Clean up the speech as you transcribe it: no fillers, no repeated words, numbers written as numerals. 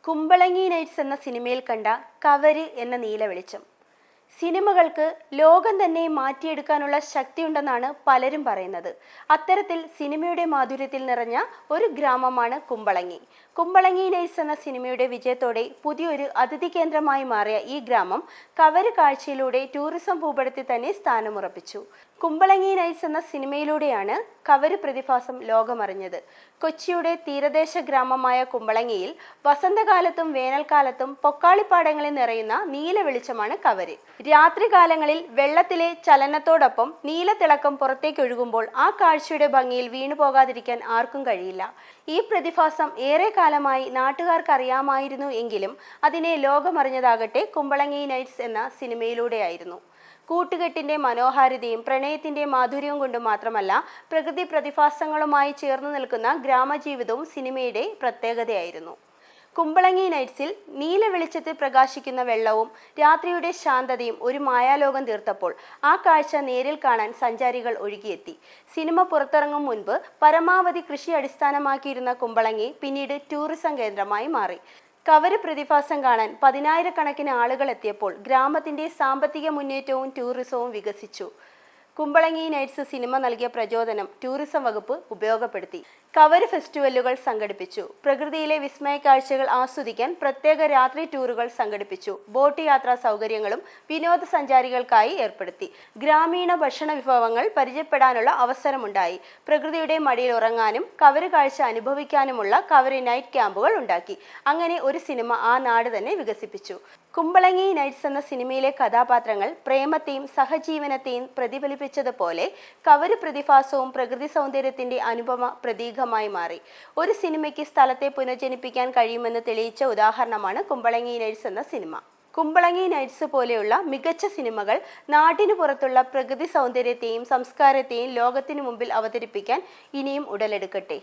Kumbalangi nights എന്ന സിനിമയിൽ കണ്ട കവര് എന്ന നീല വെളിച്ചം. സിനിമകൾക്ക് ലോകം തന്നെ മാറ്റിയെടുക്കാനുള്ള ശക്തിയുണ്ടെന്നാണ് പലരും പറയുന്നത്. അത്തരത്തിൽ സിനിമയുടെ മാധുര്യത്തിൽ നിറഞ്ഞ ഒരു ഗ്രാമമാണ് കുമ്പളങ്ങി. കുമ്പളങ്ങി നൈറ്റ്സ് എന്ന സിനിമയുടെ വിജയത്തോടെ പുതിയൊരു അതിഥി കേന്ദ്രമായി മാറിയ ഈ ഗ്രാമം കവര് കാഴ്ചയിലൂടെ ടൂറിസം ഭൂപടത്തിൽ തന്നെ സ്ഥാനമുറപ്പിച്ചു. കുമ്പളങ്ങി നൈറ്റ്സ് എന്ന സിനിമയിലൂടെയാണ് കവര് പ്രതിഭാസം ലോകമറിഞ്ഞത്. കൊച്ചിയുടെ തീരദേശ ഗ്രാമമായ കുമ്പളങ്ങിയിൽ വസന്തകാലത്തും വേനൽക്കാലത്തും പൊക്കാളിപ്പാടങ്ങളിൽ നിറയുന്ന നീല വെളിച്ചമാണ് കവര്. രാത്രികാലങ്ങളിൽ വെള്ളത്തിലെ ചലനത്തോടൊപ്പം നീലത്തിളക്കം പുറത്തേക്കൊഴുകുമ്പോൾ ആ കാഴ്ചയുടെ ഭംഗിയിൽ വീണുപോകാതിരിക്കാൻ ആർക്കും കഴിയില്ല. ഈ പ്രതിഭാസം ഏറെ കാലമായി നാട്ടുകാർക്ക് അറിയാമായിരുന്നു എങ്കിലും അതിനെ ലോകമറിഞ്ഞതാകട്ടെ കുമ്പളങ്ങി നൈറ്റ്സ് എന്ന സിനിമയിലൂടെയായിരുന്നു. കൂട്ടുകെട്ടിന്റെ മനോഹാരിതയും പ്രണയത്തിന്റെ മാധുര്യവും കൊണ്ട് മാത്രമല്ല, പ്രകൃതി പ്രതിഭാസങ്ങളുമായി ചേർന്ന് നിൽക്കുന്ന ഗ്രാമജീവിതവും സിനിമയുടെ പ്രത്യേകതയായിരുന്നു. കുമ്പളങ്ങി നൈറ്റ്സിൽ നീല വെളിച്ചത്തിൽ പ്രകാശിക്കുന്ന വെള്ളവും രാത്രിയുടെ ശാന്തതയും ഒരു മായാലോകം തീർത്തപ്പോൾ ആ കാഴ്ച നേരിൽ കാണാൻ സഞ്ചാരികൾ ഒഴുകിയെത്തി. സിനിമ പുറത്തിറങ്ങും മുൻപ് പരമാവധി കൃഷി അടിസ്ഥാനമാക്കിയിരുന്ന കുമ്പളങ്ങി പിന്നീട് ടൂറിസം കേന്ദ്രമായി മാറി. കവര് പ്രതിഭാസം കാണാൻ പതിനായിരക്കണക്കിന് ആളുകൾ എത്തിയപ്പോൾ ഗ്രാമത്തിന്റെ സാമ്പത്തിക മുന്നേറ്റവും ടൂറിസവും വികസിച്ചു. കുമ്പളങ്ങി നൈറ്റ്സ് സിനിമ നൽകിയ പ്രചോദനം ടൂറിസം വകുപ്പ് ഉപയോഗപ്പെടുത്തി. കവര് ഫെസ്റ്റിവലുകൾ സംഘടിപ്പിച്ചു. പ്രകൃതിയിലെ വിസ്മയ കാഴ്ചകൾ ആസ്വദിക്കാൻ പ്രത്യേക രാത്രി ടൂറുകൾ സംഘടിപ്പിച്ചു. ബോട്ട് യാത്രാ സൗകര്യങ്ങളും വിനോദസഞ്ചാരികൾക്കായി ഏർപ്പെടുത്തി. ഗ്രാമീണ ഭക്ഷണ വിഭവങ്ങൾ പരിചയപ്പെടാനുള്ള അവസരമുണ്ടായി. പ്രകൃതിയുടെ മടിയിൽ ഉറങ്ങാനും കവര് കാഴ്ച അനുഭവിക്കാനുമുള്ള കവര് നൈറ്റ് ക്യാമ്പുകൾ ഉണ്ടാക്കി. അങ്ങനെ ഒരു സിനിമ ആ നാട് തന്നെ വികസിപ്പിച്ചു. കുമ്പളങ്ങി നൈറ്റ്സ് എന്ന സിനിമയിലെ കഥാപാത്രങ്ങൾ പ്രേമത്തെയും സഹജീവനത്തെയും പ്രതിഫലിപ്പിച്ചതുപോലെ കവര് പ്രതിഭാസവും പ്രകൃതി സൗന്ദര്യത്തിന്റെ അനുപമ പ്രതീകമായി മാറി. ഒരു സിനിമയ്ക്ക് സ്ഥലത്തെ പുനർജനിപ്പിക്കാൻ കഴിയുമെന്ന് തെളിയിച്ച ഉദാഹരണമാണ് കുമ്പളങ്ങി നൈറ്റ്സ് എന്ന സിനിമ. കുമ്പളങ്ങി നൈറ്റ്സ് പോലെയുള്ള മികച്ച സിനിമകൾ നാട്ടിനു പുറത്തുള്ള പ്രകൃതി സൗന്ദര്യത്തെയും സംസ്കാരത്തെയും ലോകത്തിനു മുമ്പിൽ അവതരിപ്പിക്കാൻ ഇനിയും ഉടലെടുക്കട്ടെ.